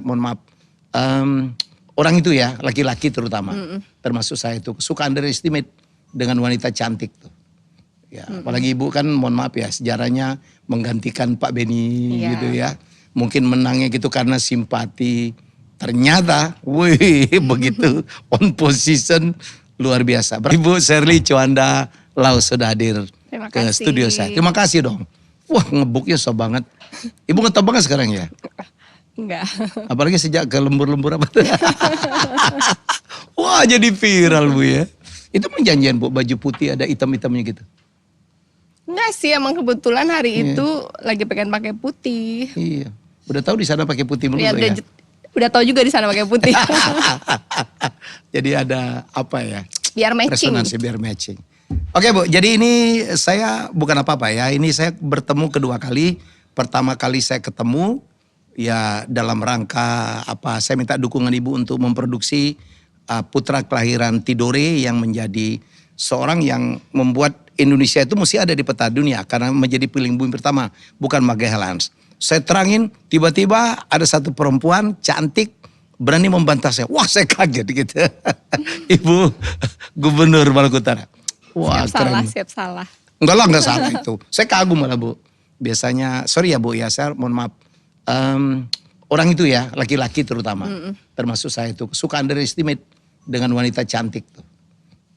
Mohon maaf, orang itu ya, laki-laki terutama, termasuk saya itu suka underestimate dengan wanita cantik tuh. Ya, apalagi ibu kan, mohon maaf ya, sejarahnya menggantikan Pak Beni gitu ya. Mungkin menangnya gitu karena simpati. Ternyata, wih, begitu on position luar biasa. Ibu Shirley Chowanda Lau sudah hadir ke studio saya. Terima kasih dong. Wah, ngebuknya so banget. Ibu ngetop banget sekarang ya? Enggak. Apalagi sejak ke lembur-lembur apa tuh. Wah, jadi viral Bu ya. Itu menjanjian Bu, baju putih ada hitam-hitamnya gitu. Enggak sih, emang kebetulan hari itu lagi pengen pakai putih. Iya. Udah tahu di sana pakai putih melulu ya? Udah tahu juga di sana pakai putih. Jadi ada apa ya? Biar matching. Resonansi biar matching. Oke Bu, jadi ini saya bukan apa-apa ya. Ini saya bertemu kedua kali. Pertama kali saya ketemu ya dalam rangka apa? Saya minta dukungan Ibu untuk memproduksi putra kelahiran Tidore yang menjadi seorang yang membuat Indonesia itu mesti ada di peta dunia karena menjadi piling bumi pertama, bukan Magellan. Saya terangin, tiba-tiba ada satu perempuan cantik berani membantah saya. Wah, saya kaget gitu. Ibu Gubernur Maluku Utara. Wah, siap salah. Enggak salah itu. Saya kagum malah Bu. Biasanya, sorry ya Bu ya, saya mohon maaf. Orang itu ya, laki-laki terutama, termasuk saya itu suka underestimate dengan wanita cantik tuh.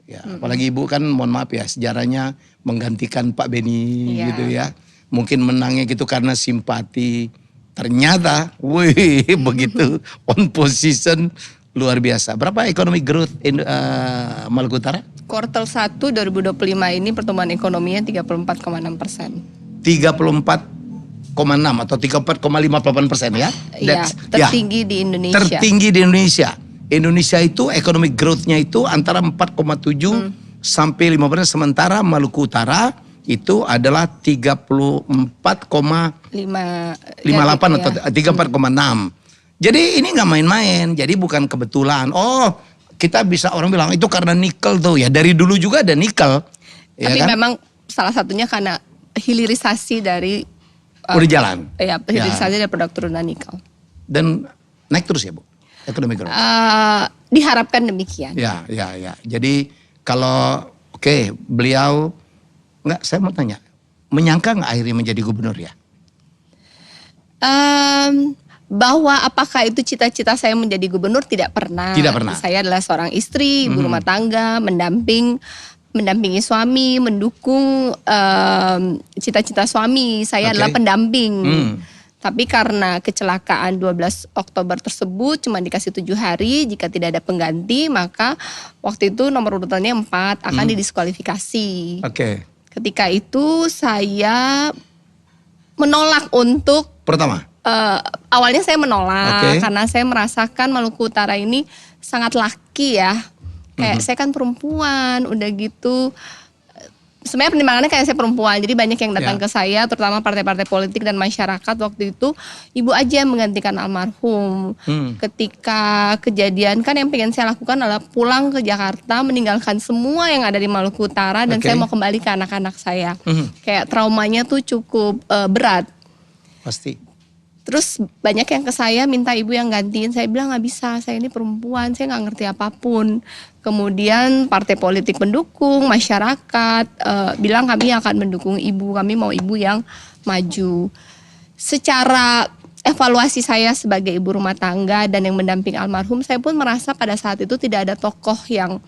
Ya, apalagi Ibu kan, mohon maaf ya, sejarahnya menggantikan Pak Beni gitu ya. Mungkin menangnya gitu karena simpati. Ternyata, wih, begitu on position luar biasa. Berapa ekonomi growth Maluku Utara? Kuartal 1 2025 ini pertumbuhan ekonominya 34,6%. 34,6 atau 34,58% ya? Iya, tertinggi di Indonesia. Tertinggi di Indonesia. Indonesia itu ekonomi growth-nya itu antara 4,7 sampai 5%. Sementara Maluku Utara itu adalah 34,58 atau 34,6. Jadi ini nggak main-main. Jadi bukan kebetulan. Oh, kita bisa orang bilang itu karena nikel tuh ya. Dari dulu juga ada nikel. Tapi ya kan? memang salah satunya karena hilirisasi dari udah jalan. Ya, hilirisasi dari produk turunan nikel. Dan naik terus ya Bu, ekonomi growth. Diharapkan demikian. Ya. Jadi kalau beliau saya mau tanya, menyangka nggak akhirnya menjadi gubernur ya? Bahwa apakah itu cita-cita saya menjadi gubernur, tidak pernah. Tidak pernah. Saya adalah seorang istri, ibu rumah tangga, mendampingi suami, mendukung cita-cita suami. Saya adalah pendamping. Tapi karena kecelakaan 12 Oktober tersebut cuma dikasih 7 hari, jika tidak ada pengganti maka waktu itu nomor urutannya 4 akan didiskualifikasi. Ketika itu saya menolak untuk pertama. Awalnya saya menolak karena saya merasakan Maluku Utara ini sangat laki ya. Kayak saya kan perempuan, udah gitu. Sebenarnya pertimbangannya kayak saya perempuan, jadi banyak yang datang ke saya, terutama partai-partai politik dan masyarakat waktu itu. Ibu aja yang menggantikan almarhum. Ketika kejadian kan yang pengen saya lakukan adalah pulang ke Jakarta, meninggalkan semua yang ada di Maluku Utara dan saya mau kembali ke anak-anak saya. Kayak traumanya tuh cukup berat. Pasti. Terus banyak yang ke saya minta ibu yang gantiin. Saya bilang nggak bisa, saya ini perempuan, saya nggak ngerti apapun. Kemudian partai politik mendukung, masyarakat bilang kami akan mendukung ibu, kami mau ibu yang maju. Secara evaluasi saya sebagai ibu rumah tangga dan yang mendamping almarhum, saya pun merasa pada saat itu tidak ada tokoh yang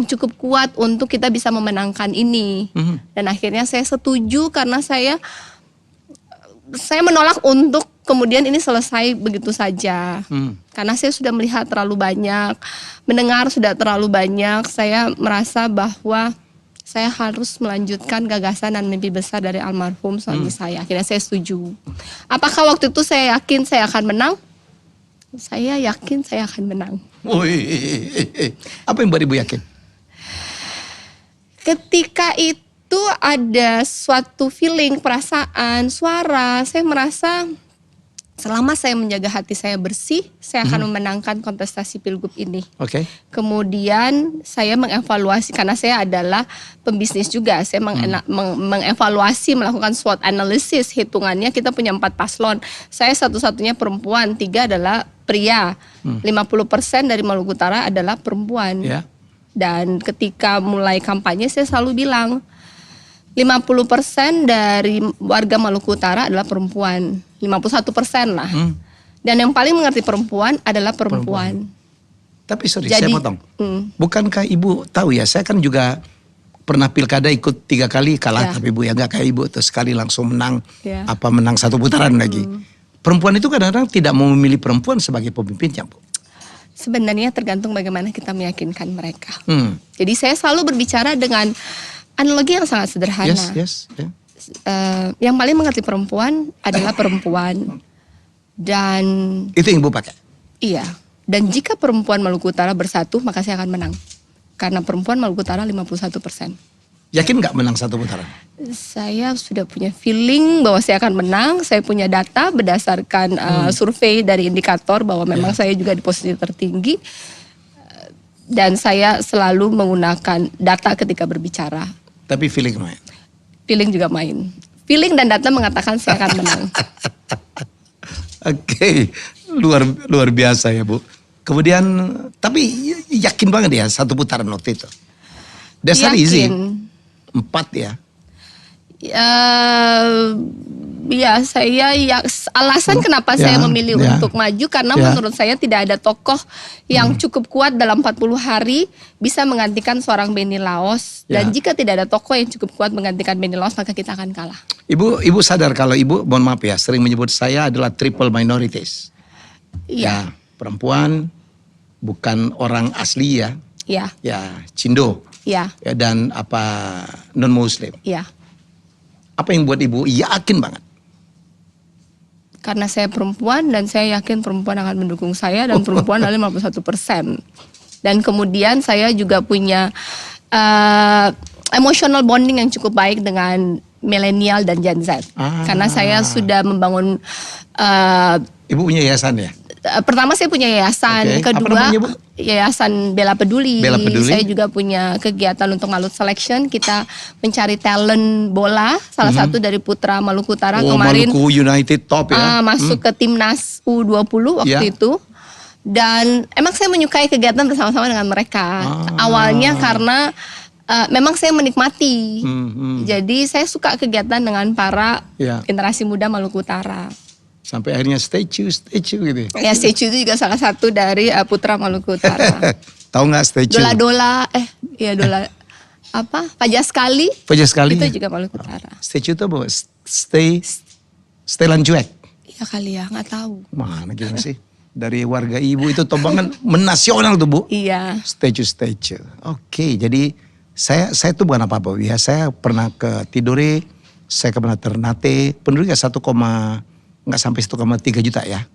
cukup kuat untuk kita bisa memenangkan ini. Dan akhirnya saya setuju karena saya menolak untuk kemudian ini selesai begitu saja. Karena saya sudah melihat terlalu banyak, mendengar sudah terlalu banyak. Saya merasa bahwa saya harus melanjutkan gagasan dan mimpi besar dari almarhum suami saya. Akhirnya saya setuju. Apakah waktu itu saya yakin saya akan menang? Saya yakin saya akan menang. Apa yang buat Ibu yakin? Ketika itu ada suatu feeling, perasaan, suara. Saya merasa selama saya menjaga hati saya bersih, saya akan memenangkan kontestasi Pilgub ini. Oke. Kemudian saya mengevaluasi, karena saya adalah pembisnis juga, saya mengevaluasi, melakukan SWOT analysis, hitungannya kita punya 4 paslon. Saya satu-satunya perempuan, 3 adalah pria. 50% dari Maluku Utara adalah perempuan. Ya. Dan ketika mulai kampanye saya selalu bilang, 50% dari warga Maluku Utara adalah perempuan, 51% lah. Dan yang paling mengerti perempuan adalah perempuan. Tapi sorry, Jadi, saya potong. Bukankah Ibu tahu ya, saya kan juga pernah pilkada ikut 3 kali kalah, tapi Bu ya nggak kayak Ibu tuh sekali langsung menang, menang 1 putaran lagi. Perempuan itu kadang-kadang tidak mau memilih perempuan sebagai pemimpinnya, Bu. Sebenarnya tergantung bagaimana kita meyakinkan mereka. Jadi saya selalu berbicara dengan analogi yang sangat sederhana. Yes. Yang paling mengerti perempuan adalah perempuan. Dan itu yang Ibu pakai? Iya. Dan jika perempuan Maluku Utara bersatu, maka saya akan menang. Karena perempuan Maluku Utara 51%. Yakin nggak menang 1 putaran? Saya sudah punya feeling bahwa saya akan menang. Saya punya data berdasarkan survei dari indikator bahwa memang saya juga di posisi tertinggi. Dan saya selalu menggunakan data ketika berbicara. Tapi feeling main? Feeling juga main. Feeling dan data mengatakan saya akan menang. Oke, luar biasa ya Bu. Kemudian, tapi yakin banget ya 1 putaran waktu itu? Dasar easy. 4 ya? Ya saya alasan kenapa saya memilih untuk maju karena menurut saya tidak ada tokoh yang cukup kuat dalam 40 hari bisa menggantikan seorang Benny Laos, dan jika tidak ada tokoh yang cukup kuat menggantikan Benny Laos maka kita akan kalah. Ibu sadar kalau Ibu, mohon maaf ya, sering menyebut saya adalah triple minorities. Iya. Ya, perempuan, bukan orang asli ya. Iya. Ya, Cindo. Iya. Ya, dan non Muslim. Iya. Apa yang buat Ibu yakin banget? Karena saya perempuan dan saya yakin perempuan akan mendukung saya dan perempuan adalah 51%. Dan kemudian saya juga punya emotional bonding yang cukup baik dengan milenial dan Gen Z. Karena saya sudah membangun Ibu punya yayasan ya? Pertama saya punya yayasan, kedua Yayasan Bela Peduli. Saya juga punya kegiatan untuk Malut Selection. Kita mencari talent bola, salah satu dari putra Maluku Utara kemarin. Maluku United top ya. Masuk ke timnas U20 waktu itu. Dan emang saya menyukai kegiatan bersama-sama dengan mereka. Awalnya karena memang saya menikmati. Jadi saya suka kegiatan dengan para generasi muda Maluku Utara. Sampai akhirnya statue gitu. Ya, statue itu juga salah satu dari putra Maluku Utara. Tahu nggak statue? Dola Fajar Sekali. Fajar Sekali. Itu juga Maluku Utara. Statue itu apa? Stay Lanjuek. Iya kali ya, nggak tahu. Mana gitu sih? Dari warga Ibu itu tombangan menasional tuh Bu. Iya. Statue. Oke, jadi saya tuh bukan apa-apa ya. Saya pernah ke Tidore, saya pernah Ternate, penduduknya nggak sampai 1,3 juta ya.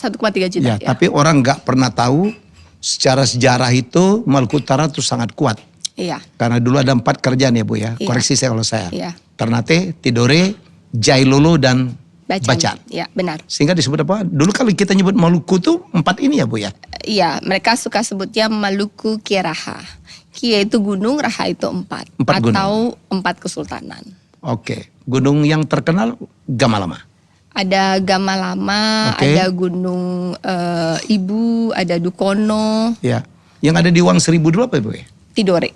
1,3 juta ya. Tapi orang nggak pernah tahu secara sejarah itu Maluku Utara tuh sangat kuat. Iya. Karena dulu ada 4 kerajaan ya Bu ya. Iya. Koreksi saya kalau saya. Iya. Ternate, Tidore, Jailolo dan Bacan. Iya, benar. Sehingga disebut apa? Dulu kalau kita nyebut Maluku tuh 4 ini ya Bu ya. Iya, mereka suka sebutnya Maluku Kieraha. Kia itu gunung, Raha itu 4 atau 4 kesultanan. Oke. Gunung yang terkenal Gamalama. Ada Gamalama, ada Gunung Ibu, ada Dukono. Ya. Yang ada di Wang Seribu dulu apa Bu ya? Tidore.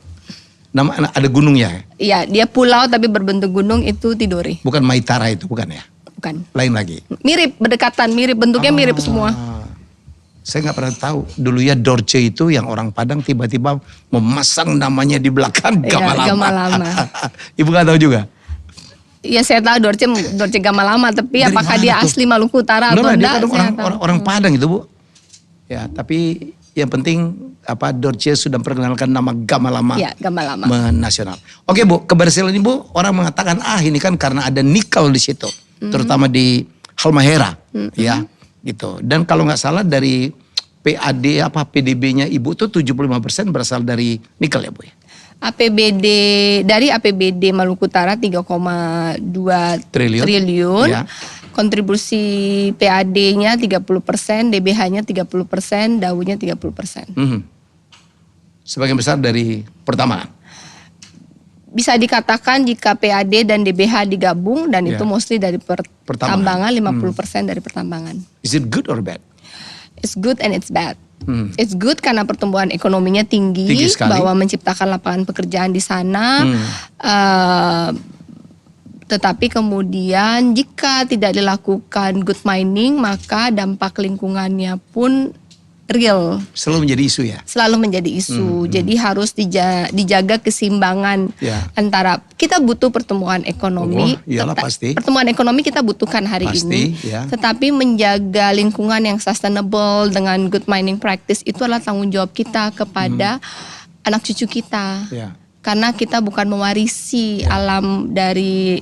Nama ada gunungnya? Iya, dia pulau tapi berbentuk gunung, itu Tidore. Bukan Maitara itu, bukan ya? Bukan. Lain lagi? Mirip, berdekatan, mirip, bentuknya mirip semua. Saya nggak pernah tahu. Dulu ya Dorce itu yang orang Padang tiba-tiba memasang namanya di belakang Gamalama. Gamalama. Ibu nggak tahu juga? Iya, saya tahu Dorce Gamalama, tapi dari apakah dia asli Maluku Utara atau enggak? Orang Padang itu Bu. Ya, tapi yang penting Dorce sudah memperkenalkan nama Gamalama. Iya, Gamalama. Nasional. Oke Bu, keberhasilan Ibu orang mengatakan ini kan karena ada nikel di situ, terutama di Halmahera, ya, gitu. Dan kalau nggak salah dari PDB-nya Ibu tuh 75% berasal dari nikel ya Bu ya. Dari APBD Maluku Utara 3,2 triliun. kontribusi PAD-nya 30%, DBH-nya 30%, DAU-nya 30%. Sebagian besar dari pertambangan. Bisa dikatakan jika PAD dan DBH digabung dan itu mostly dari pertambangan, 50% dari pertambangan. Is it good or bad? It's good and it's bad. It's good karena pertumbuhan ekonominya tinggi bahwa menciptakan lapangan pekerjaan di sana. Tetapi kemudian jika tidak dilakukan good mining, maka dampak lingkungannya pun real. Selalu menjadi isu ya? Selalu menjadi isu. Jadi harus dijaga keseimbangan antara kita butuh pertumbuhan ekonomi. Iyalah pasti. Pertumbuhan ekonomi kita butuhkan hari ini. Tetapi menjaga lingkungan yang sustainable dengan good mining practice itu adalah tanggung jawab kita kepada anak cucu kita. Karena kita bukan mewarisi alam dari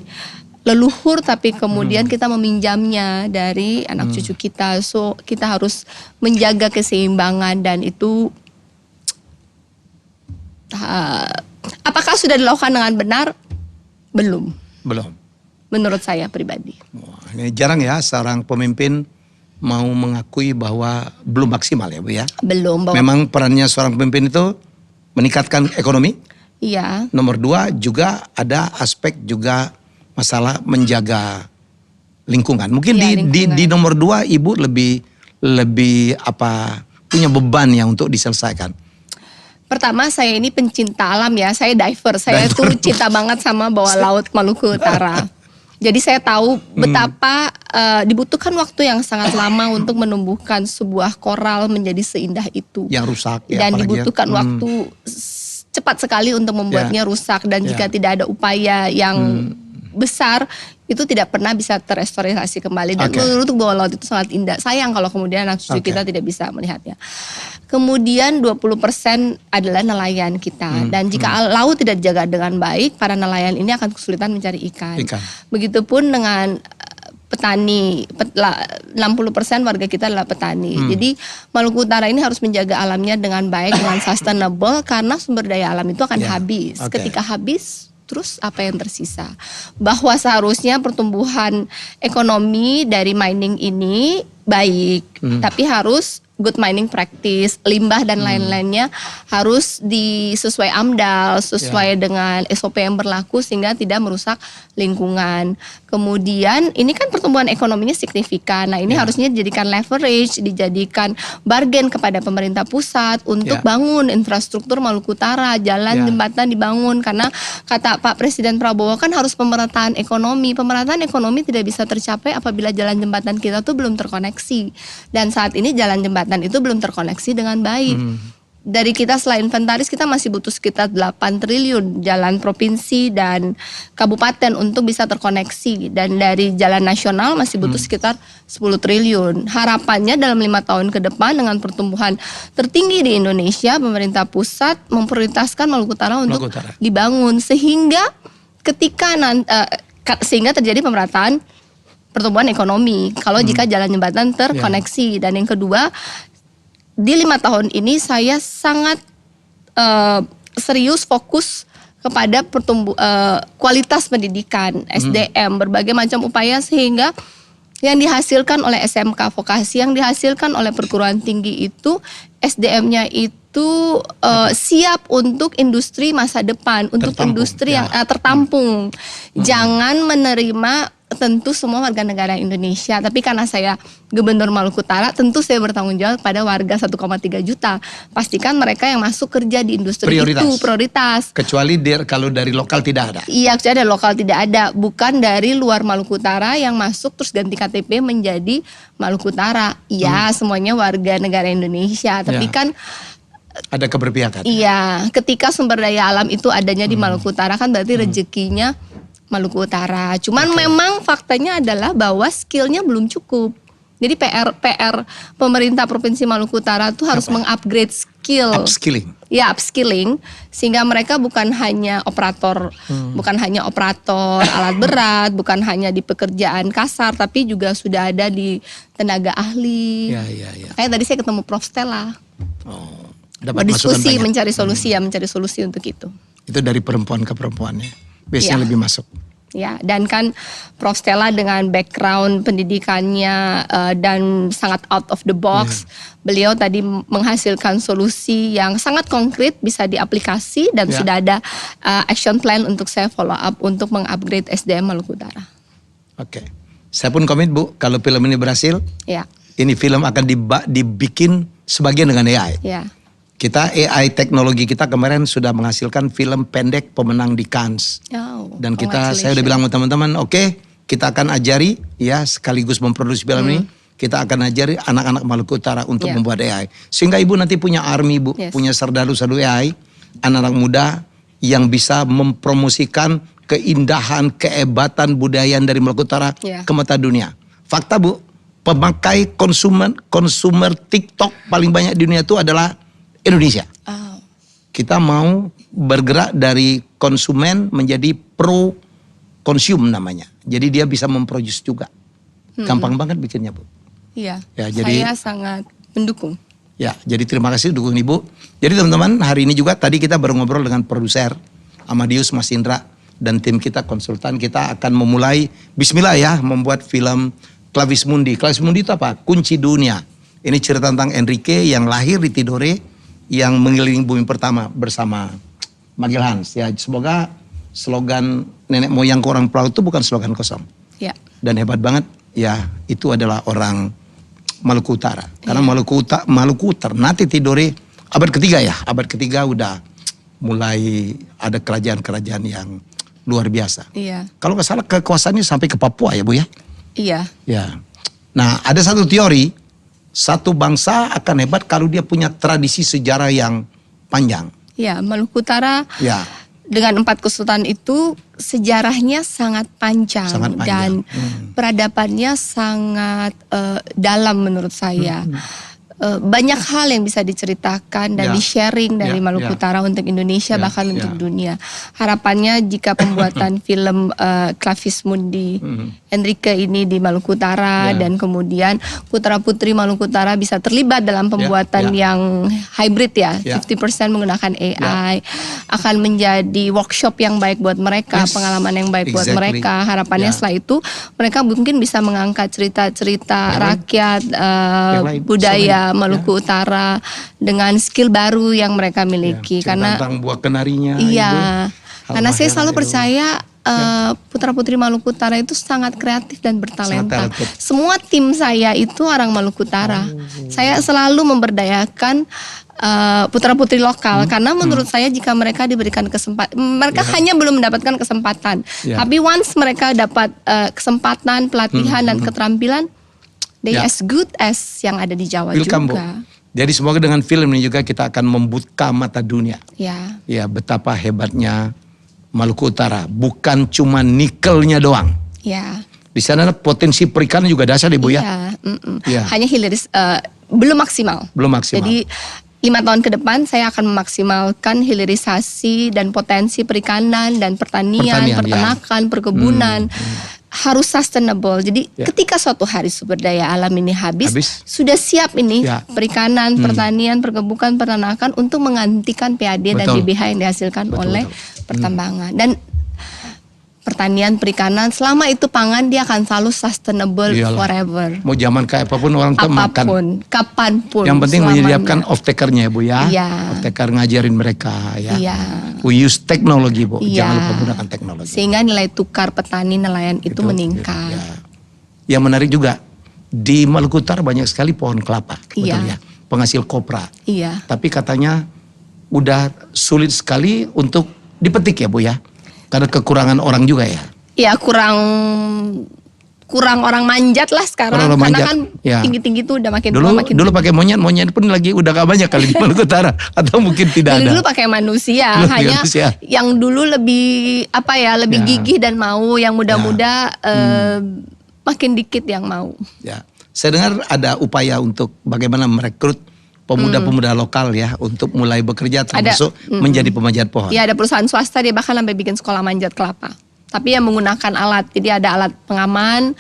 leluhur, tapi kemudian kita meminjamnya dari anak cucu kita. So kita harus menjaga keseimbangan dan itu apakah sudah dilakukan dengan benar? Belum. Menurut saya pribadi. Wah, ini jarang ya seorang pemimpin mau mengakui bahwa belum maksimal ya Bu ya? Belum. Memang perannya seorang pemimpin itu meningkatkan ekonomi. Iya. Nomor 2 juga ada aspek juga masalah menjaga lingkungan. Mungkin di nomor 2 Ibu lebih punya beban yang untuk diselesaikan. Pertama saya ini pencinta alam ya, saya diver. Saya tuh cinta banget sama bawah laut Maluku Utara. Jadi saya tahu betapa dibutuhkan waktu yang sangat lama untuk menumbuhkan sebuah koral menjadi seindah itu. Yang rusak ya. Dan dibutuhkan waktu cepat sekali untuk membuatnya rusak, dan jika tidak ada upaya yang besar itu tidak pernah bisa terrestorasi kembali. Dan menurut bawah laut itu sangat indah. Sayang kalau kemudian anak cucu kita tidak bisa melihatnya. Kemudian 20% adalah nelayan kita. Dan jika laut tidak dijaga dengan baik, para nelayan ini akan kesulitan mencari ikan. Begitupun dengan petani, 60% warga kita adalah petani. Jadi Maluku Utara ini harus menjaga alamnya dengan baik, dengan sustainable, karena sumber daya alam itu akan habis. Ketika habis, terus apa yang tersisa? Bahwa seharusnya pertumbuhan ekonomi dari mining ini baik, tapi harus good mining practice, limbah dan lain-lainnya harus sesuai AMDAL, sesuai dengan SOP yang berlaku sehingga tidak merusak lingkungan. Kemudian ini kan pertumbuhan ekonominya signifikan. Nah ini harusnya dijadikan leverage, dijadikan bargain kepada pemerintah pusat untuk bangun infrastruktur Maluku Utara, jalan, jembatan dibangun. Karena kata Pak Presiden Prabowo kan harus pemerataan ekonomi. Pemerataan ekonomi tidak bisa tercapai apabila jalan jembatan kita tuh belum terkoneksi. Dan saat ini jalan jembatan itu belum terkoneksi dengan baik. Dari kita selain inventaris kita masih butuh sekitar 8 triliun jalan provinsi dan kabupaten untuk bisa terkoneksi, dan dari jalan nasional masih butuh sekitar 10 triliun. Harapannya dalam 5 tahun ke depan dengan pertumbuhan tertinggi di Indonesia, pemerintah pusat memprioritaskan Maluku Utara untuk dibangun sehingga sehingga terjadi pemerataan pertumbuhan ekonomi kalau jika jalan jembatan terkoneksi. Dan yang kedua, di 5 tahun ini saya sangat serius fokus kepada kualitas pendidikan, SDM, berbagai macam upaya sehingga yang dihasilkan oleh SMK vokasi, yang dihasilkan oleh perguruan tinggi itu SDM-nya itu siap untuk industri masa depan, untuk industri yang tertampung. Jangan menerima tentu semua warga negara Indonesia, tapi karena saya Gubernur Maluku Utara, tentu saya bertanggung jawab pada warga 1,3 juta. Pastikan mereka yang masuk kerja di industri itu prioritas. Kecuali kalau dari lokal tidak ada. Iya, kecuali dari lokal tidak ada. Bukan dari luar Maluku Utara yang masuk terus ganti KTP menjadi Maluku Utara. Iya, semuanya warga negara Indonesia. Tapi kan ada keberpihakan. Iya, ketika sumber daya alam itu adanya di Maluku Utara kan berarti rezekinya Maluku Utara. Cuman memang faktanya adalah bahwa skillnya belum cukup. Jadi PR pemerintah Provinsi Maluku Utara tuh harus mengupgrade skill. Upskilling. Ya, upskilling sehingga mereka bukan hanya operator, alat berat, bukan hanya di pekerjaan kasar, tapi juga sudah ada di tenaga ahli. Kayak tadi saya ketemu Prof Stella. Dapat diskusi, mencari solusi mencari solusi untuk itu. Itu dari perempuan ke perempuannya. Biasanya lebih masuk. Ya, dan kan Prof Stella dengan background pendidikannya dan sangat out of the box, beliau tadi menghasilkan solusi yang sangat konkret bisa diaplikasi dan sudah ada action plan untuk saya follow up untuk mengupgrade SDM Maluku Utara. Oke, saya pun komit Bu, kalau film ini berhasil, ini film akan dibikin sebagian dengan AI. Kita AI teknologi kita kemarin sudah menghasilkan film pendek pemenang di Cannes. Dan saya udah bilang sama teman-teman, oke, kita akan ajari ya sekaligus memproduksi film ini. Kita akan ajari anak-anak Maluku Utara untuk membuat AI. Sehingga Ibu nanti punya army Bu, punya sardalu-sardalu AI, anak-anak muda yang bisa mempromosikan keindahan, kehebatan budaya dari Maluku Utara ke mata dunia. Fakta Bu, pemakai konsumer TikTok paling banyak di dunia itu adalah Indonesia. Kita mau bergerak dari konsumen menjadi pro konsum namanya. Jadi dia bisa memproduce juga. Gampang banget bikinnya Bu. Iya. Ya, jadi saya sangat mendukung. Ya, jadi terima kasih dukung Ibu. Jadi teman-teman, hari ini juga tadi kita baru ngobrol dengan produser Amadius Mas Indra dan tim kita konsultan, kita akan memulai bismillah ya membuat film Clavis Mundi. Clavis Mundi itu apa? Kunci dunia. Ini cerita tentang Enrique yang lahir di Tidore, yang mengelilingi bumi pertama bersama Magellan. Ya, semoga slogan nenek moyang ke orang pelaut itu bukan slogan kosong. Dan hebat banget ya, itu adalah orang Maluku Utara. Karena Maluku Ternate Tidore abad ketiga ya, abad ketiga udah mulai ada kerajaan-kerajaan yang luar biasa. Kalau nggak salah kekuasaannya sampai ke Papua ya Bu ya. Ya. Nah, ada satu teori, satu bangsa akan hebat kalau dia punya tradisi sejarah yang panjang. Ya, Maluku Utara dengan 4 kesultanan itu sejarahnya sangat panjang, dan peradabannya sangat dalam menurut saya. Banyak hal yang bisa diceritakan dan di-sharing dari Maluku Utara untuk Indonesia bahkan untuk dunia. Harapannya jika pembuatan film Clavis Mundi Enrique ini di Maluku Utara dan kemudian putra-putri Maluku Utara bisa terlibat dalam pembuatan yang hybrid 50% menggunakan AI, akan menjadi workshop yang baik buat mereka, pengalaman yang baik buat mereka. Harapannya setelah itu mereka mungkin bisa mengangkat cerita-cerita rakyat, budaya Maluku Utara dengan skill baru yang mereka miliki. Karena tentang buah kenarinya. Karena saya selalu percaya putra-putri Maluku Utara itu sangat kreatif dan bertalenta. Semua tim saya itu orang Maluku Utara. Saya selalu memberdayakan putra-putri lokal karena menurut saya jika mereka diberikan kesempatan, mereka hanya belum mendapatkan kesempatan. Tapi once mereka dapat kesempatan, pelatihan dan keterampilan, they as good as yang ada di Jawa juga. Bu. Jadi semoga dengan film ini juga kita akan membuka mata dunia. Ya, betapa hebatnya Maluku Utara. Bukan cuma nikelnya doang. Di sana potensi perikanan juga dasar Ibu ya. Hanya belum maksimal. Jadi 5 tahun ke depan saya akan memaksimalkan hilirisasi dan potensi perikanan dan pertanian, peternakan, perkebunan. Harus sustainable. Jadi ketika suatu hari sumber daya alam ini habis sudah siap ini perikanan, pertanian, perkebunan, peternakan untuk menggantikan PAD dan DBH yang dihasilkan oleh pertambangan. Dan pertanian, perikanan, selama itu pangan dia akan selalu sustainable forever. Mau zaman kayak apapun orang tuh makan. Kapanpun. Yang penting menyediakan off-takernya ya Bu ya. Off-taker ngajarin mereka ya. We use teknologi Bu, jangan lupa gunakan teknologi. Sehingga nilai tukar petani nelayan itu meningkat. Yang menarik juga, di Maluku Utara banyak sekali pohon kelapa. Betul ya? Penghasil kopra. Tapi katanya udah sulit sekali untuk dipetik ya Bu ya. Karena kekurangan orang juga ya. Iya, kurang orang manjat lah sekarang. Karena kan tinggi-tinggi itu udah makin dulu pakai monyet pun lagi udah gak banyak kali di Maluku Utara atau mungkin tidak ada. Dulu pakai manusia, yang dulu lebih lebih gigih dan mau, yang muda-muda makin dikit yang mau. Saya dengar ada upaya untuk bagaimana merekrut pemuda-pemuda lokal ya untuk mulai bekerja termasuk menjadi pemanjat pohon. Ada perusahaan swasta dia bahkan sampai bikin sekolah manjat kelapa. tapi yang menggunakan alat. Jadi ada alat pengaman,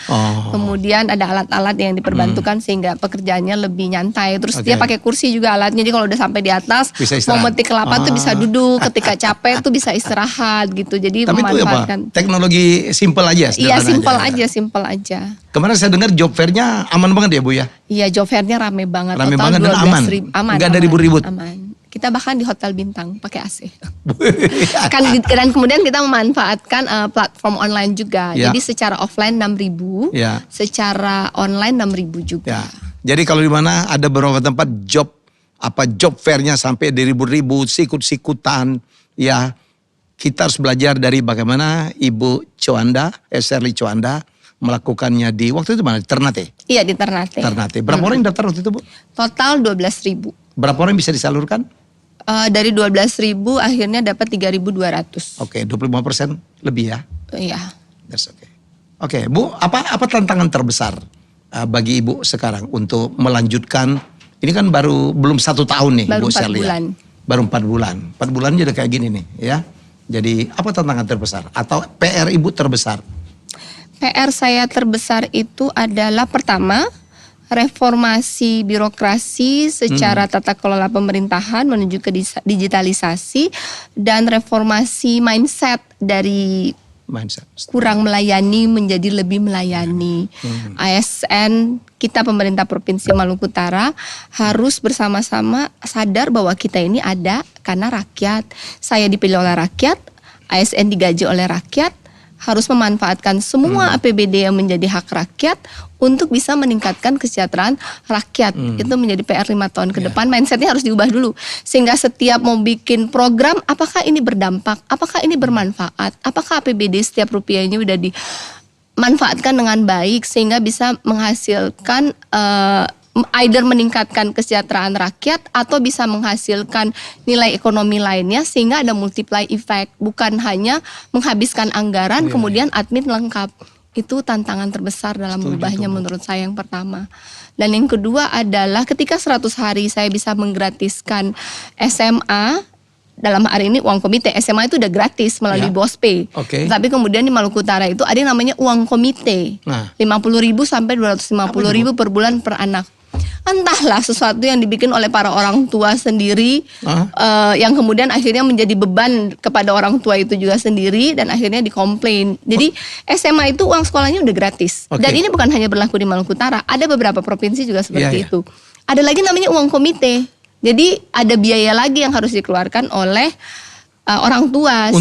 kemudian ada alat-alat yang diperbantukan sehingga pekerjaannya lebih nyantai. Terus dia pakai kursi juga alatnya. Jadi kalau udah sampai di atas, mau metik kelapa tuh bisa duduk. Ketika capek tuh bisa istirahat gitu. Jadi tapi memanfaatkan. itu apa? Teknologi simple aja. Iya simple aja. Kemarin saya dengar job fair-nya aman banget ya Bu ya? Iya job fair-nya rame banget. Rame total banget dan aman. Nggak ada ribut-ribut. Aman. Kita bahkan di hotel bintang pakai AC. Dan kemudian kita memanfaatkan platform online juga. Jadi secara offline 6.000, secara online 6.000 juga. Jadi kalau di mana ada beberapa tempat job fairnya sampai diribut-ribut, sikut-sikutan, ya kita harus belajar dari bagaimana Ibu Coanda, Shirley Coanda melakukannya di waktu itu mana? Ternate. Iya di Ternate. Berapa orang yang daftar waktu itu Bu? Total 12.000. Berapa orang yang bisa disalurkan? Dari 12.000 akhirnya dapat 3.200. Oke, 25% lebih ya? Iya. That's okay. Oke, Bu, apa tantangan terbesar bagi Ibu sekarang untuk melanjutkan? Ini kan belum 1 tahun nih, baru Bu Shirley. Baru 4 bulan. 4 bulan aja udah kayak gini nih, ya. Jadi apa tantangan terbesar atau PR Ibu terbesar? PR saya terbesar itu adalah pertama, reformasi birokrasi secara tata kelola pemerintahan menuju ke digitalisasi dan reformasi mindset dari kurang melayani menjadi lebih melayani. ASN kita pemerintah Provinsi Maluku Utara harus bersama-sama sadar bahwa kita ini ada karena rakyat. Saya dipilih oleh rakyat, ASN digaji oleh rakyat, harus memanfaatkan semua APBD yang menjadi hak rakyat untuk bisa meningkatkan kesejahteraan rakyat. Itu menjadi PR 5 tahun ke depan. Mindsetnya harus diubah dulu. Sehingga setiap mau bikin program, apakah ini berdampak? Apakah ini bermanfaat? Apakah APBD setiap rupiahnya udah dimanfaatkan dengan baik sehingga bisa menghasilkan either meningkatkan kesejahteraan rakyat atau bisa menghasilkan nilai ekonomi lainnya sehingga ada multiply effect, bukan hanya menghabiskan anggaran kemudian admin lengkap. Itu tantangan terbesar dalam merubahnya menurut saya yang pertama. Dan yang kedua adalah ketika 100 hari saya bisa menggratiskan SMA. Dalam hari ini uang komite SMA itu udah gratis melalui BOSPE. Tapi kemudian di Maluku Utara itu ada yang namanya uang komite. 50.000 sampai 250.000 per bulan per anak. Entahlah sesuatu yang dibikin oleh para orang tua sendiri yang kemudian akhirnya menjadi beban kepada orang tua itu juga sendiri dan akhirnya dikomplain. Jadi SMA itu uang sekolahnya udah gratis. Dan ini bukan hanya berlaku di Maluku Utara, ada beberapa provinsi juga seperti itu. Ada lagi namanya uang komite. Jadi ada biaya lagi yang harus dikeluarkan oleh orang tua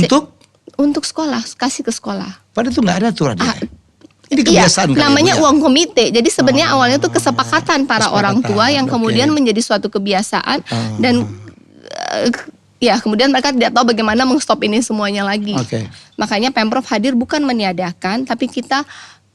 untuk sekolah, kasih ke sekolah. Padahal itu nggak ada aturan. Ini kebiasaan namanya uang komite. Jadi sebenarnya awalnya itu kesepakatan para orang tua yang kemudian menjadi suatu kebiasaan dan kemudian mereka tidak tahu bagaimana mengstop ini semuanya lagi. Makanya Pemprov hadir bukan meniadakan, tapi kita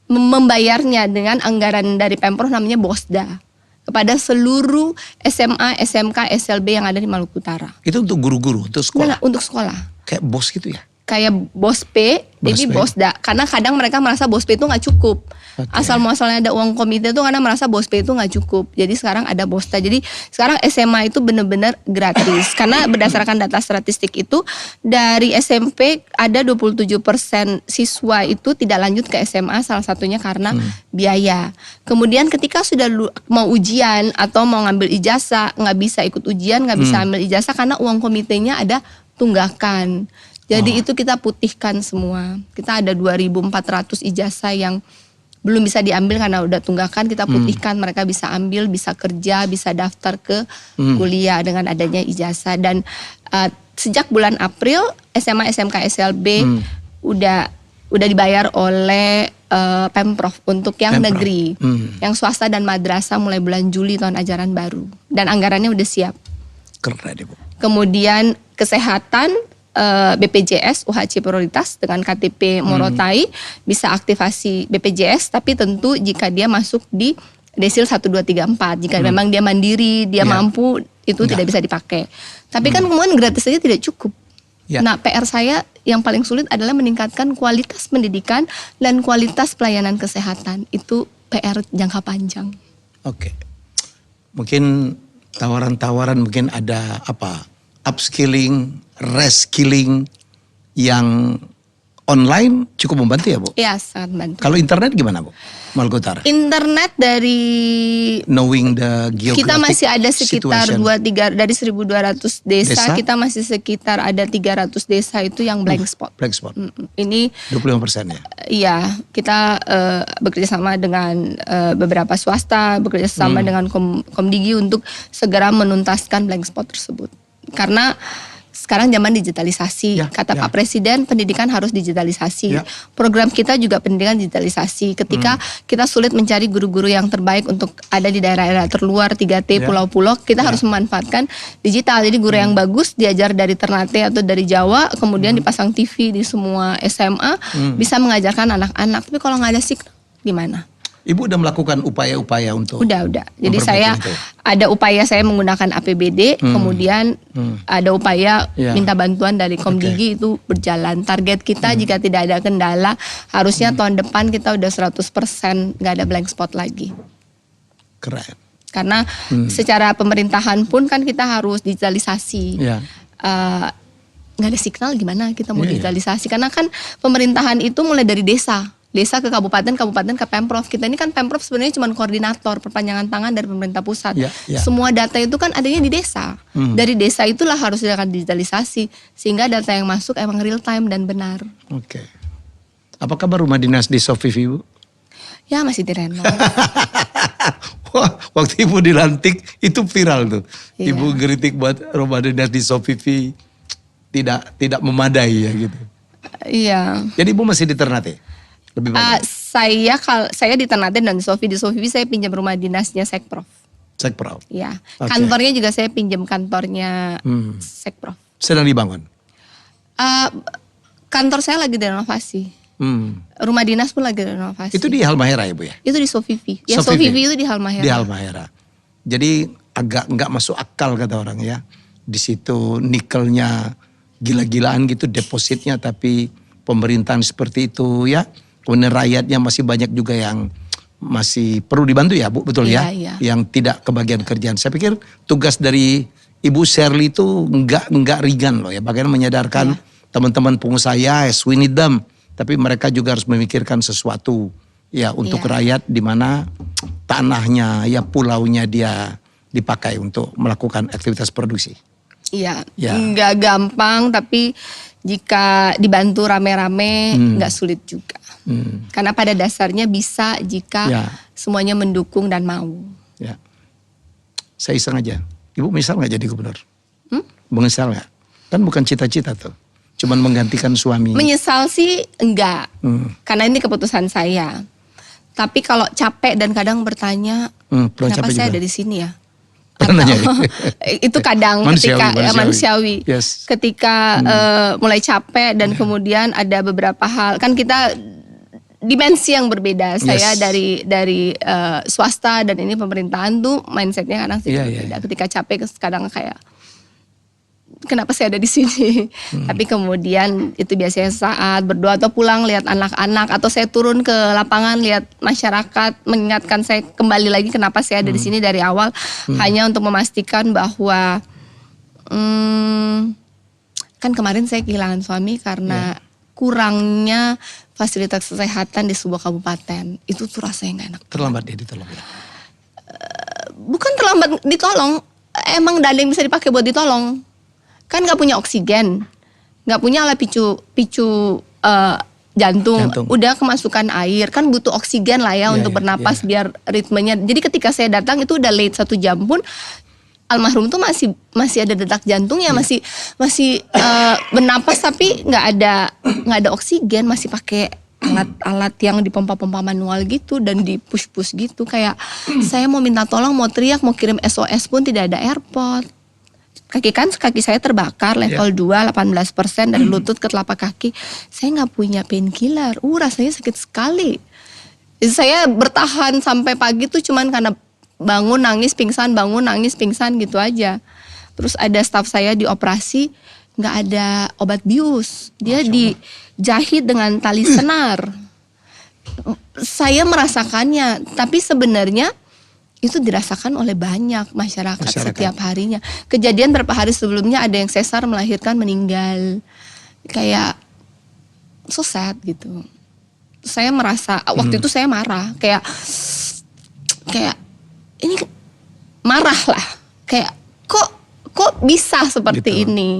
membayarnya dengan anggaran dari Pemprov namanya BOSDA kepada seluruh SMA, SMK, SLB yang ada di Maluku Utara. Itu untuk guru-guru, untuk sekolah? Untuk sekolah. Kayak BOS gitu ya? Kayak BOSPE, jadi BOSDA. Karena kadang mereka merasa BOSPE itu nggak cukup. Asal muasalnya ada uang komite itu karena merasa BOSPE itu nggak cukup. Jadi sekarang ada BOSDA. Jadi sekarang SMA itu benar-benar gratis. Karena berdasarkan data statistik itu dari SMP ada 27% siswa itu tidak lanjut ke SMA, salah satunya karena biaya. Kemudian ketika sudah mau ujian atau mau ngambil ijazah, nggak bisa ikut ujian, nggak bisa ambil ijazah karena uang komitenya ada tunggakan. Jadi itu kita putihkan semua. Kita ada 2.400 ijazah yang belum bisa diambil karena udah tunggakan. Kita putihkan, mereka bisa ambil, bisa kerja, bisa daftar ke kuliah dengan adanya ijazah. Dan sejak bulan April SMA, SMK, SLB udah dibayar oleh Pemprov untuk yang negeri. Yang swasta dan madrasah mulai bulan Juli tahun ajaran baru. Dan anggarannya udah siap. Keren Ibu. Kemudian kesehatan, BPJS UHC prioritas dengan KTP Morotai bisa aktivasi BPJS, tapi tentu jika dia masuk di desil 1, 2, 3, 4. Jika memang dia mandiri, dia mampu, itu tidak bisa dipakai. Tapi kan kemudian gratis saja tidak cukup. Nah PR saya yang paling sulit adalah meningkatkan kualitas pendidikan dan kualitas pelayanan kesehatan. Itu PR jangka panjang. Mungkin tawaran-tawaran mungkin ada upskilling, reskilling yang online cukup membantu ya Bu? Iya, sangat membantu. Kalau internet gimana Bu? Maluku Utara? Internet dari Knowing the geographic kita masih ada sekitar situation. 2-3 dari 1.200 desa, Desa? kita masih sekitar ada 300 desa itu yang blank spot. Blank spot. Ini 25% ya? iya, kita bekerja sama dengan beberapa swasta, bekerja sama dengan Komdigi untuk segera menuntaskan blank spot tersebut. Karena sekarang zaman digitalisasi, Ya, kata ya. Pak Presiden pendidikan harus digitalisasi. Ya. Program kita juga pendidikan digitalisasi. Ketika kita sulit mencari guru-guru yang terbaik untuk ada di daerah-daerah terluar 3T, Ya. pulau-pulau, kita harus memanfaatkan digital. Jadi guru yang bagus diajar dari Ternate atau dari Jawa, kemudian dipasang TV di semua SMA, bisa mengajarkan anak-anak. Tapi kalau nggak ada signal, gimana? Ibu udah melakukan upaya-upaya untuk Udah. Jadi memperbaiki saya itu? ada upaya saya menggunakan APBD, kemudian ada upaya Ya. minta bantuan dari Komdigi itu berjalan. Target kita jika tidak ada kendala, harusnya tahun depan kita udah 100% nggak ada blank spot lagi. Keren. Karena secara pemerintahan pun kan kita harus digitalisasi. Ya. Nggak ada signal gimana kita mau Iya, iya. digitalisasi. Karena kan pemerintahan itu mulai dari desa ke kabupaten, kabupaten ke Pemprov. Kita ini kan Pemprov sebenarnya cuma koordinator, perpanjangan tangan dari pemerintah pusat. Ya, ya. Semua data itu kan adanya di desa. Dari desa itulah harus dilakukan digitalisasi sehingga data yang masuk emang real time dan benar. Oke. Apa kabar rumah dinas di Sofivi Bu? Ya masih direnov. Wah, waktu Ibu dilantik itu viral tuh. Iya. Ibu geritik buat rumah dinas di Sofivi tidak memadai ya gitu. Iya. Jadi Ibu masih di Ternate? Lebih banyak. Saya di Ternate dan di Sofivi saya pinjam rumah dinasnya Sekprov. Sekprov. Ya, Oke. kantornya juga saya pinjam kantornya Sekprov. Sedang dibangun. Kantor saya lagi direnovasi. Rumah dinas pun lagi direnovasi. Itu di Halmahera ya Bu ya? Itu di Sofivi. Ya Sofivi. Sofivi itu di Halmahera. Di Halmahera. Jadi agak nggak masuk akal kata orang ya. Di situ nikelnya gila-gilaan gitu depositnya, tapi pemerintahan seperti itu ya. Kemudian rakyatnya masih banyak juga yang masih perlu dibantu ya Bu, betul ya? Iya. Yang tidak kebagian kerjaan. Saya pikir tugas dari Ibu Shirley itu nggak ringan loh ya. Bagaimana menyadarkan teman-teman pengusaha ya, yes, we need them. Tapi mereka juga harus memikirkan sesuatu ya untuk rakyat di mana tanahnya ya pulaunya dia dipakai untuk melakukan aktivitas produksi. Iya, Ya. nggak gampang tapi jika dibantu rame-rame nggak sulit juga. Karena pada dasarnya bisa jika Ya. semuanya mendukung dan mau. Ya, saya iseng aja. Ibu misal nggak jadi gubernur? Menyesal nggak? Kan bukan cita-cita tuh. Cuman menggantikan suami. Menyesal sih enggak, karena ini keputusan saya. Tapi kalau capek dan kadang bertanya, pulang kenapa capek saya juga. ada di sini ya? Nanya ya? Itu kadang manusiawi. Yes. Ketika mulai capek dan kemudian ada beberapa hal, kan kita dimensi yang berbeda. Saya Yes. dari swasta dan ini pemerintahan tuh mindsetnya kadang sedikit Iya, iya, berbeda. iya. Ketika capek kadang kayak kenapa saya ada di sini? Tapi kemudian itu biasanya saat berdoa atau pulang lihat anak-anak atau saya turun ke lapangan lihat masyarakat mengingatkan saya kembali lagi kenapa saya ada di sini dari awal hanya untuk memastikan bahwa kan kemarin saya kehilangan suami karena kurangnya fasilitas kesehatan di sebuah kabupaten. Itu tuh rasanya nggak enak. Terlambat dia ditolong ya. Bukan terlambat ditolong, emang gak ada yang bisa dipakai buat ditolong. Kan nggak punya oksigen, nggak punya alat picu jantung, udah kemasukan air, kan butuh oksigen lah ya untuk bernapas biar ritmenya. Jadi ketika saya datang itu udah late 1 jam pun almarhum tuh masih ada detak jantungnya, masih bernapas tapi nggak ada oksigen, masih pakai alat yang dipompa-pompa manual gitu dan di push gitu. Kayak saya mau minta tolong, mau teriak, mau kirim SOS pun tidak ada airport. Kaki saya terbakar level 2, 18% dari lutut ke telapak kaki. Saya nggak punya painkiller. Rasanya sakit sekali. Saya bertahan sampai pagi tuh cuman karena bangun nangis pingsan gitu aja. Terus ada staf saya dioperasi nggak ada obat bius, dia dijahit dengan tali senar. Saya merasakannya, tapi sebenarnya itu dirasakan oleh banyak masyarakat setiap harinya. Kejadian beberapa hari sebelumnya ada yang sesar melahirkan meninggal. Kayak so sad gitu. Saya merasa waktu itu saya marah, kayak ini marah lah, kayak kok bisa seperti Gitu. ini.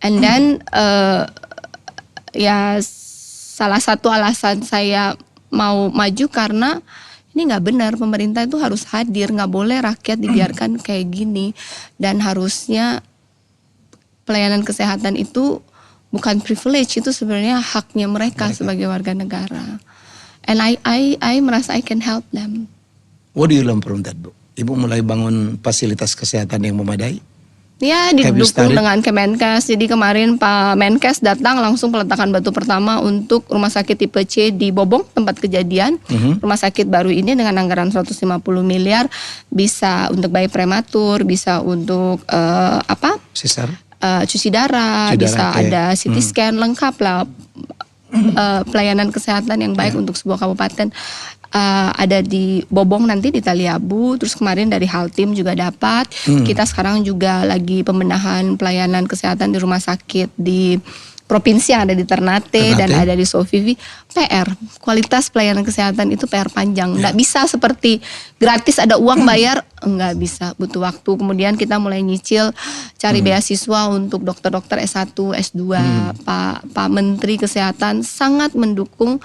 And then ya salah satu alasan saya mau maju karena ini nggak benar, pemerintah itu harus hadir, nggak boleh rakyat dibiarkan kayak gini, dan harusnya pelayanan kesehatan itu bukan privilege, itu sebenarnya haknya mereka sebagai warga negara. And I merasa I can help them. What do you learn from that, Bu? Ibu mulai bangun fasilitas kesehatan yang memadai? Ya, didukung dengan Kemenkes. Jadi kemarin Pak Menkes datang langsung peletakan batu pertama untuk rumah sakit tipe C di Bobong, tempat kejadian. Rumah sakit baru ini dengan anggaran 150 miliar bisa untuk bayi prematur, bisa untuk Sesar? Cuci darah, bisa ada CT scan, lengkap lah. Pelayanan kesehatan yang baik untuk sebuah kabupaten. Ada di Bobong nanti di Taliabu, terus kemarin dari Haltim juga dapat. Kita sekarang juga lagi pembenahan pelayanan kesehatan di rumah sakit di provinsi yang ada di Ternate dan ada di Sovivi. PR, kualitas pelayanan kesehatan itu PR panjang. Nggak bisa seperti gratis ada uang bayar, nggak bisa, butuh waktu. Kemudian kita mulai nyicil cari beasiswa untuk dokter-dokter S1, S2. Pak Menteri Kesehatan sangat mendukung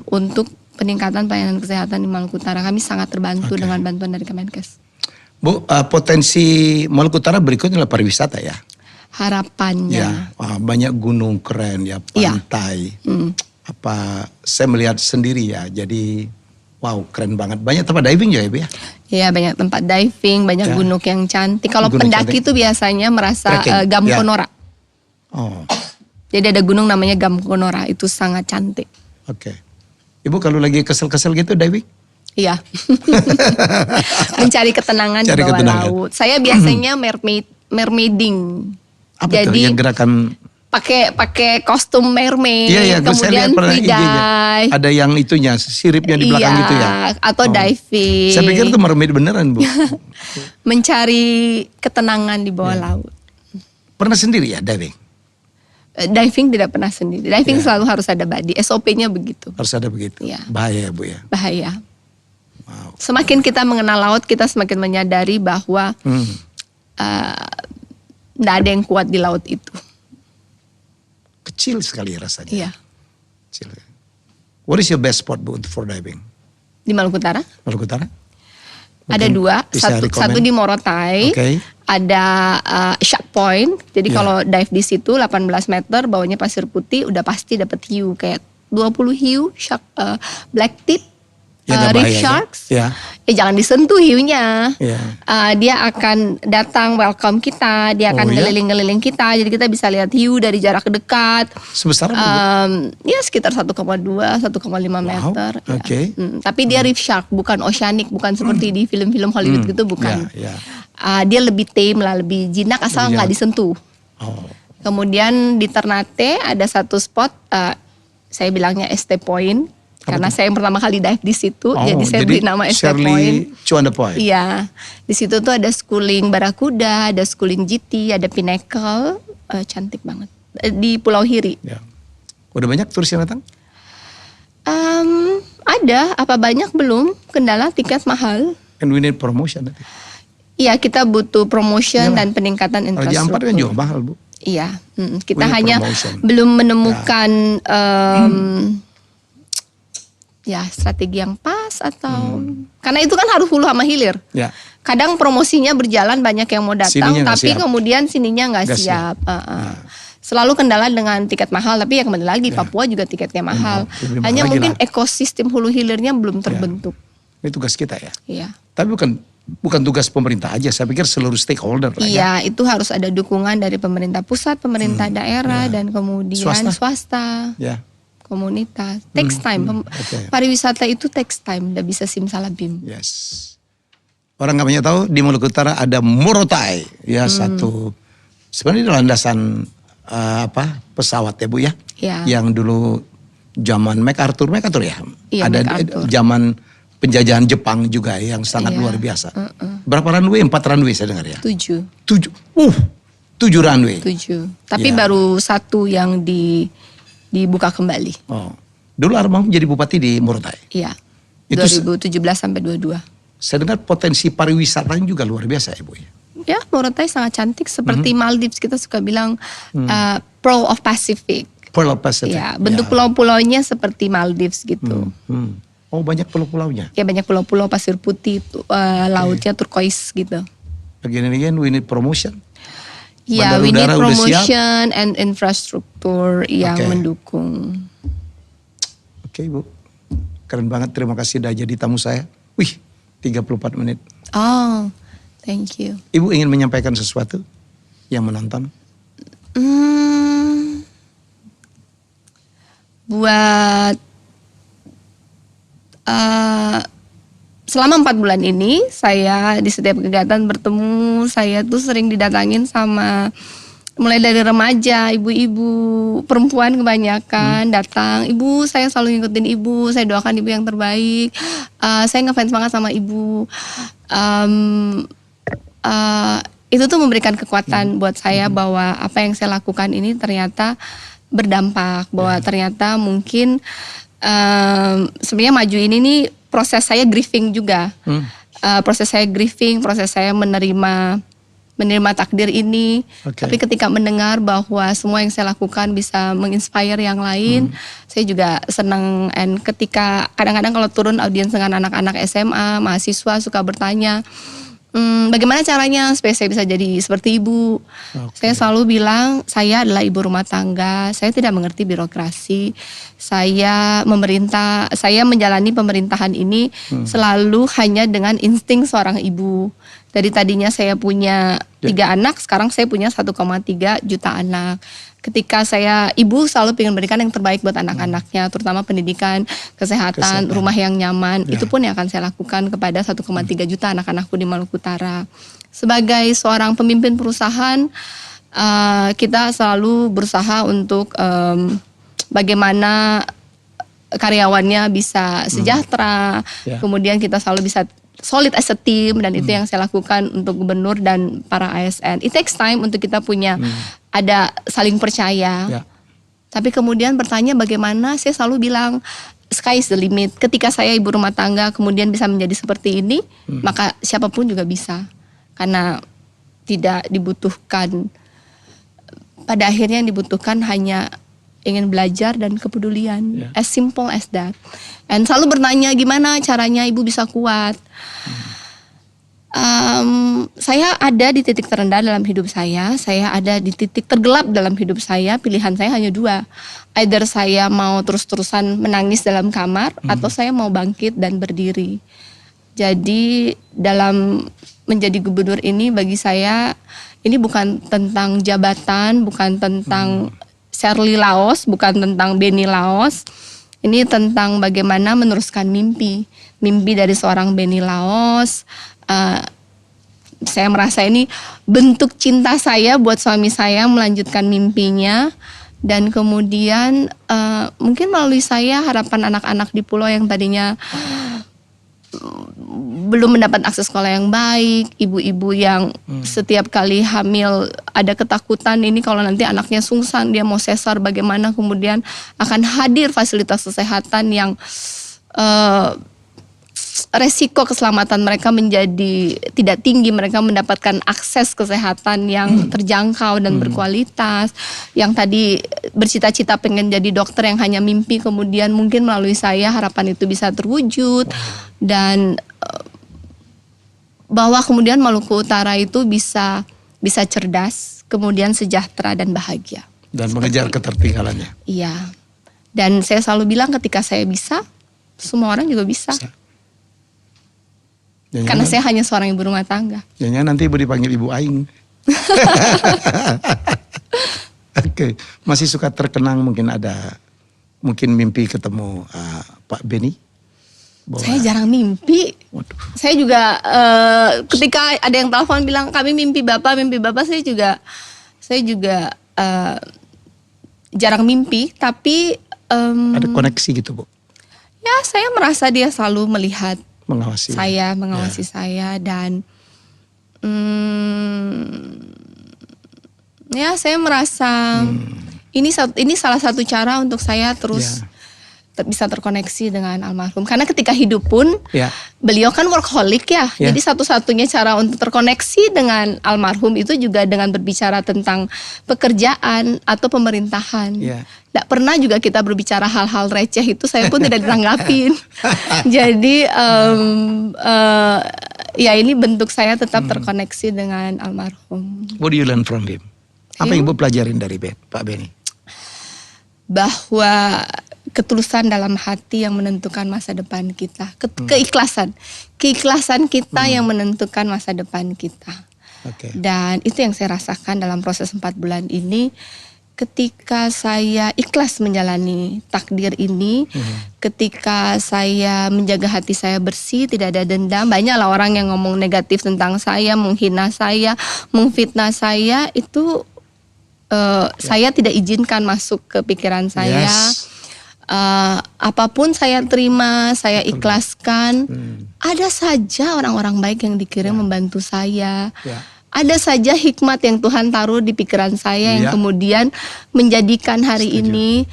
untuk peningkatan pelayanan kesehatan di Maluku Utara. Kami sangat terbantu dengan bantuan dari Kemenkes. Bu, potensi Maluku Utara berikutnya adalah pariwisata ya? Harapannya. Ya, banyak gunung keren ya, pantai. Saya melihat sendiri ya, jadi wow keren banget. Banyak tempat diving juga ya, Bu ya? Iya, banyak tempat diving, banyak gunung yang cantik. Kalau pendaki itu biasanya merasa Gamkonora. Oh. Jadi ada gunung namanya Gamkonora, itu sangat cantik. Oke. Ibu kalau lagi kesel-kesel gitu diving? Iya. Mencari ketenangan di bawah laut. Saya biasanya mermaiding. Apa jadi tuh yang gerakan pakai kostum mermaid, kemudian free dive. Ada yang itunya, siripnya di belakang gitu ya. Atau diving. Saya pikir itu mermaid beneran, Bu. Mencari ketenangan di bawah laut. Pernah sendiri ya diving? Diving tidak pernah sendiri. Diving selalu harus ada buddy. SOP-nya begitu. Harus ada begitu. Ya. Bahaya ya, Bu ya. Bahaya. Wow. Semakin kita mengenal laut, kita semakin menyadari bahwa nggak ada yang kuat di laut itu. Kecil sekali rasanya. Iya. Kecil. What is your best spot, Bu, for diving? Di Maluku Utara? Maluku Utara? Ada dua. Satu di Morotai. Ada Shark Point. Jadi kalau dive di situ 18 meter, bawahnya pasir putih, udah pasti dapat hiu kayak 20 hiu, shark, black tip, reef sharks. Jangan disentuh hiunya. Dia akan datang welcome kita, dia akan ngeliling-ngeliling kita, jadi kita bisa lihat hiu dari jarak dekat. Sebesar ya sekitar 1,2, 1,5 meter. Tapi dia reef shark, bukan oceanic, bukan seperti di film-film Hollywood gitu, bukan. Dia lebih tame lah, lebih jinak asal nggak disentuh. Kemudian di Ternate ada satu spot, saya bilangnya ST Point. Karena saya yang pertama kali dive di situ, jadi saya beri nama ST Point. Chuanda Point. Iya, di situ tuh ada schooling Barakuda, ada schooling GT, ada Pinnacle, cantik banget di Pulau Hiri. Ya. Udah banyak turis yang datang? Ada, apa banyak belum? Kendala tiket mahal. And we need promotion nanti. Iya, kita butuh promotion dan peningkatan infrastruktur. Kalau di 4 kan juga mahal, Bu. Iya, kita hanya belum menemukan strategi yang pas atau karena itu kan harus hulu sama hilir. Kadang promosinya berjalan, banyak yang mau datang, tapi kemudian sininya nggak siap. Selalu kendala dengan tiket mahal, tapi ya kembali lagi Papua juga tiketnya mahal. Hanya mungkin ekosistem hulu hilirnya belum terbentuk. Ini tugas kita ya. Iya. Tapi bukan tugas pemerintah aja, saya pikir seluruh stakeholder lah. Iya, itu harus ada dukungan dari pemerintah pusat, pemerintah daerah, dan kemudian swasta. Komunitas, takes time. Pariwisata itu takes time, udah bisa simsalabim. Yes. Orang nggak banyak tahu di Maluku Utara ada Morotai, ya satu. Sebenarnya itu landasan pesawat ya, Bu ya. Yang dulu zaman MacArthur ya. Iya, ada zaman penjajahan Jepang juga yang sangat luar biasa. Berapa runway? 4 runway saya dengar ya. 7. 7 runway. 7. Tapi baru 1 yang di dibuka kembali. Oh. Dulu almarhum jadi bupati di Morotai. Iya. Itu 2017 sampai 22. Saya dengar potensi pariwisatanya juga luar biasa Ibu ya. Ya, Morotai sangat cantik seperti Maldives, kita suka bilang Pearl of Pacific. Pearl of Pacific. Ya, bentuk pulau-pulaunya seperti Maldives gitu. Oh, banyak pulau-pulaunya. Ya, banyak pulau-pulau pasir putih, lautnya turquoise gitu. Again, we need promotion. Ya, Bandar we need udara udah promotion and infrastruktur yang mendukung. Oke, Ibu. Keren banget, terima kasih sudah jadi tamu saya. Wih, 34 menit. Oh, thank you. Ibu ingin menyampaikan sesuatu yang menonton? Buat selama 4 bulan ini saya di setiap kegiatan bertemu, saya tuh sering didatangin sama mulai dari remaja, ibu-ibu, perempuan kebanyakan datang. Ibu, saya selalu ngikutin ibu, saya doakan ibu yang terbaik. Saya ngefans banget sama ibu. Itu tuh memberikan kekuatan buat saya bahwa apa yang saya lakukan ini ternyata berdampak, bahwa ternyata mungkin sebenarnya maju ini nih proses saya grieving juga. Proses saya grieving, proses saya menerima takdir ini. Tapi ketika mendengar bahwa semua yang saya lakukan bisa menginspire yang lain, saya juga senang. And ketika kadang-kadang kalau turun audiens dengan anak-anak SMA, mahasiswa suka bertanya, bagaimana caranya supaya saya bisa jadi seperti ibu? Saya selalu bilang, saya adalah ibu rumah tangga, saya tidak mengerti birokrasi, saya menjalani pemerintahan ini selalu hanya dengan insting seorang ibu. Dari tadinya saya punya 3 anak, sekarang saya punya 1,3 juta anak. Ketika saya ibu selalu ingin berikan yang terbaik buat anak-anaknya, terutama pendidikan, kesehatan, rumah yang nyaman. Itu pun yang akan saya lakukan kepada 1,3 juta anak-anakku di Maluku Utara. Sebagai seorang pemimpin perusahaan, kita selalu berusaha untuk bagaimana karyawannya bisa sejahtera, kemudian kita selalu bisa solid as a team, dan itu yang saya lakukan untuk gubernur dan para ASN. It takes time untuk kita punya ada saling percaya. Tapi kemudian bertanya bagaimana, saya selalu bilang sky is the limit. Ketika saya ibu rumah tangga kemudian bisa menjadi seperti ini, maka siapapun juga bisa. Karena tidak dibutuhkan, pada akhirnya yang dibutuhkan hanya ingin belajar dan kepedulian. As simple as that. And selalu bertanya gimana caranya ibu bisa kuat. Saya ada di titik terendah dalam hidup saya ada di titik tergelap dalam hidup saya. Pilihan saya hanya 2. Either saya mau terus-terusan menangis dalam kamar, atau saya mau bangkit dan berdiri. Jadi dalam menjadi gubernur ini bagi saya, ini bukan tentang jabatan, bukan tentang Shirley Laos, bukan tentang Benny Laos. Ini tentang bagaimana meneruskan mimpi dari seorang Benny Laos. Saya merasa ini bentuk cinta saya buat suami saya melanjutkan mimpinya, dan kemudian mungkin melalui saya harapan anak-anak di pulau yang tadinya belum mendapat akses sekolah yang baik, ibu-ibu yang setiap kali hamil ada ketakutan ini kalau nanti anaknya sungsan, dia mau sesar bagaimana, kemudian akan hadir fasilitas kesehatan yang resiko keselamatan mereka menjadi tidak tinggi, mereka mendapatkan akses kesehatan yang terjangkau dan berkualitas. Yang tadi bercita-cita pengen jadi dokter yang hanya mimpi, kemudian mungkin melalui saya harapan itu bisa terwujud. Dan bahwa kemudian Maluku Utara itu bisa cerdas, kemudian sejahtera dan bahagia. Dan mengejar ketertinggalannya. Iya. Dan saya selalu bilang ketika saya bisa, semua orang juga bisa. Karena saya hanya seorang ibu rumah tangga. Jangan nanti ibu dipanggil Ibu Aing. Oke. Masih suka terkenang mungkin mimpi ketemu Pak Benny? Saya jarang mimpi. Waduh. Saya juga ketika ada yang telepon bilang kami mimpi bapak, saya juga jarang mimpi. Tapi ada koneksi gitu Bu? Ya, saya merasa dia selalu melihat mengawasi saya, dan ya saya merasa Ini salah satu cara untuk saya terus Ya. bisa terkoneksi dengan almarhum. Karena ketika hidup pun Ya. beliau kan workaholic ya. Ya. Jadi satu-satunya cara untuk terkoneksi dengan almarhum itu juga dengan berbicara tentang pekerjaan atau pemerintahan. Ya. Tidak pernah juga kita berbicara hal-hal receh itu saya pun tidak ditanggapin. Jadi ya ini bentuk saya tetap terkoneksi dengan almarhum. What do you learn from him? Apa yang Ibu pelajarin dari Pak Benny? Bahwa ketulusan dalam hati yang menentukan masa depan kita. Keikhlasan kita yang menentukan masa depan kita. Oke. Dan itu yang saya rasakan dalam proses 4 bulan ini. Ketika saya ikhlas menjalani takdir ini, ketika saya menjaga hati saya bersih, tidak ada dendam. Banyaklah orang yang ngomong negatif tentang saya, menghina saya, mengfitnah saya, itu saya tidak izinkan masuk ke pikiran saya. Yes. Apapun saya terima, saya ikhlaskan. Ada saja orang-orang baik yang dikirim membantu saya. Ya. Ada saja hikmat yang Tuhan taruh di pikiran saya yang Ya. kemudian menjadikan hari ini.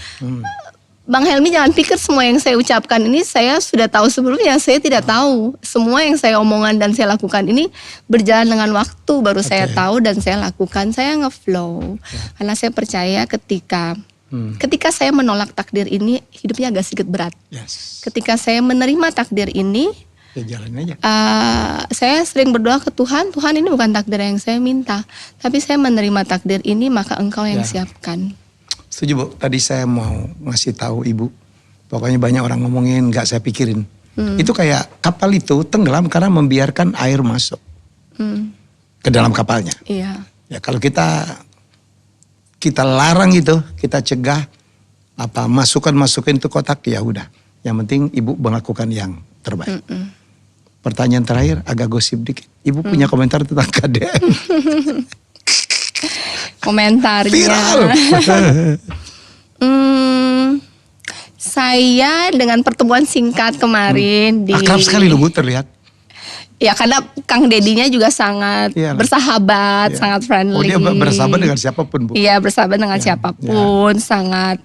Bang Helmi, jangan pikir semua yang saya ucapkan ini saya sudah tahu sebelumnya. Saya tidak tahu. Semua yang saya omongan dan saya lakukan ini berjalan dengan waktu. Baru saya tahu dan saya lakukan. Saya ngeflow. Karena saya percaya ketika saya menolak takdir ini, hidupnya agak sedikit berat. Yes. Ketika saya menerima takdir ini, Ya jalan aja. saya sering berdoa ke Tuhan, Tuhan ini bukan takdir yang saya minta. Tapi saya menerima takdir ini, maka Engkau yang siapkan. Setuju Bu, tadi saya mau ngasih tahu Ibu, pokoknya banyak orang ngomongin gak saya pikirin. Itu kayak kapal itu tenggelam karena membiarkan air masuk ke dalam kapalnya. Iya. Ya kalau kita larang itu, kita cegah masukin itu kotak, ya udah. Yang penting Ibu melakukan yang terbaik. Pertanyaan terakhir agak gosip dikit. Ibu punya komentar tentang KDM? Komentarnya. Viral. Saya dengan pertemuan singkat kemarin di. Akrab sekali loh Bu terlihat. Ya karena Kang Dedinya juga sangat Iyalah. bersahabat, Iya. sangat friendly. Oh dia bersahabat dengan siapapun Bu. Iya bersahabat dengan siapapun, sangat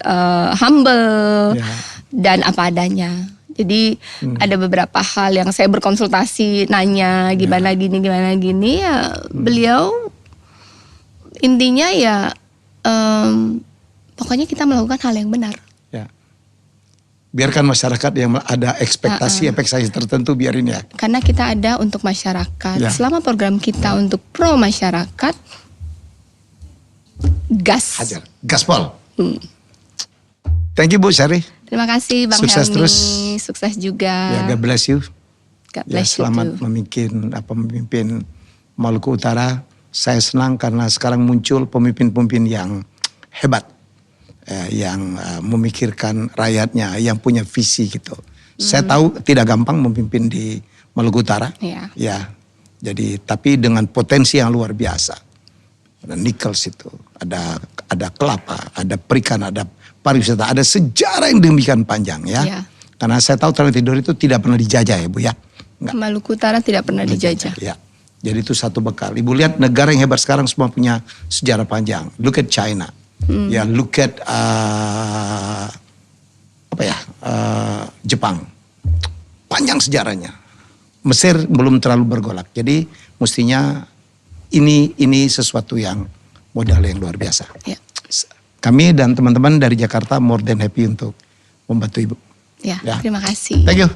humble Ya. dan apa adanya. Jadi ada beberapa hal yang saya berkonsultasi, nanya gimana gini ya beliau intinya ya pokoknya kita melakukan hal yang benar. Ya. Biarkan masyarakat yang ada ekspektasi tertentu biarin ya. Karena kita ada untuk masyarakat. Ya. Selama program kita untuk pro masyarakat, gas. Hajar. Gaspol. Thank you Bu Syari. Terima kasih Bang Sukses Helmi. terus. Sukses juga. Ya God bless you. God Ya bless you selamat too. memimpin Maluku Utara. Saya senang karena sekarang muncul pemimpin-pemimpin yang hebat. Yang memikirkan rakyatnya, yang punya visi gitu. Saya tahu tidak gampang memimpin di Maluku Utara. Iya. Ya. Jadi tapi dengan potensi yang luar biasa. Ada nikel situ, ada kelapa, ada perikanan, ada pariwisata, ada sejarah yang demikian panjang ya. Iya. Karena saya tahu Tanah Tidore itu tidak pernah dijajah ya Bu ya. Enggak. Maluku Utara tidak pernah dijajah. Ya. Jadi itu satu bekal. Ibu lihat negara yang hebat sekarang semua punya sejarah panjang. Look at China. Ya, look at Jepang. Panjang sejarahnya. Mesir belum terlalu bergolak. Jadi mestinya ini sesuatu yang modal yang luar biasa. Ya. Kami dan teman-teman dari Jakarta more than happy untuk membantu Ibu. Ya, Ya. terima kasih. Thank you.